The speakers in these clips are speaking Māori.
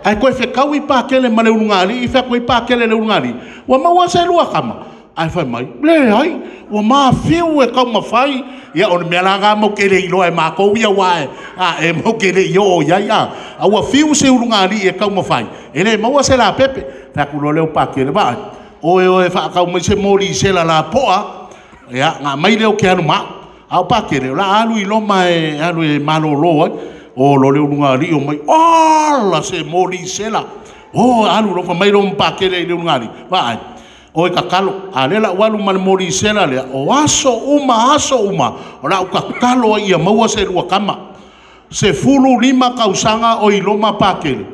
ai koe whekau I pākele ma leu ngāri, I whekau I pākele leu ngāri. Wa maua se lua kama. Ai whai mai, le ai, wa maa whiu e kau mawhai. Ia o mea laga mau kele I loa e mākou ia wae. E mau kele I o iai a. A wa whiu se uru ngāri e kau mawhai. E le maua se la pepe. Whakuro leo pākele vai. Oe whakau mai se mori se la la poa. Ia, ngā mai leo ke anu maa. Au pākele, la alu I loma e alu e malo loa. O lo leo ngāri o mai. Ala se mori se la. O alu lofa mai loma pākele leo ngāri. Vai. O kakalo alela walu man mori sela le o aso uma o la kakalo ia maua se rua kama se fulu lima kausanga o iloma pakele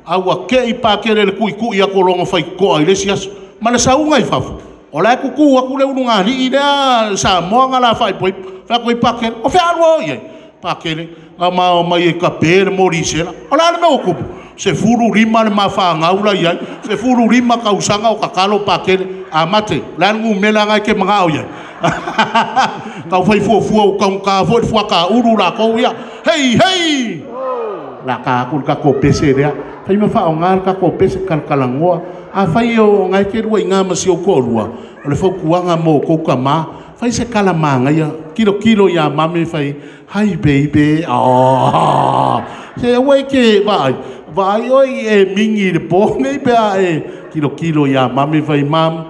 awa ke I pakele le kuiku ia kolongo fai ko ai lesias mana saunga I fafu o la kuku aku le unga li ida sa moanga la fai poi fa ko pakele o fa ro ia pakele ama mai ka per mori sela o la me okupu se furu rima le mafanga ula ia se furu rima kausanga o kakalo pakele amate lan ngu mela ngai ke manga o ia ka fai fu ka fu ka uru la ko ia hey la ka ku ka ko pese dia fai ma fa o ngal ka ko pese kalangoa a fai o ngai ke rua inga ma si o ko rua o le fo kuanga mo ko ka ma fai se kala manga ia kilo ia mami fai hi baby se wai ke vai oi e mingi de po nei pe e kilo ya mami vai mam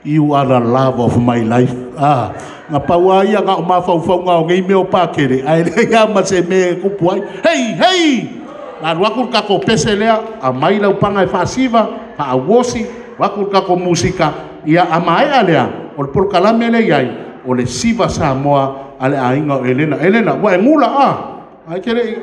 you are the love of my life nga paua ia nga ma fau nga ngai me o pakere ai le ya ma se me ku puai hey la waku ka ko peselea a mai la upanga e fasiva pa awosi waku ka ko musika ia a mai alea o por kalame le yai o le siva Samoa ale ainga Elena wa ngula ai kere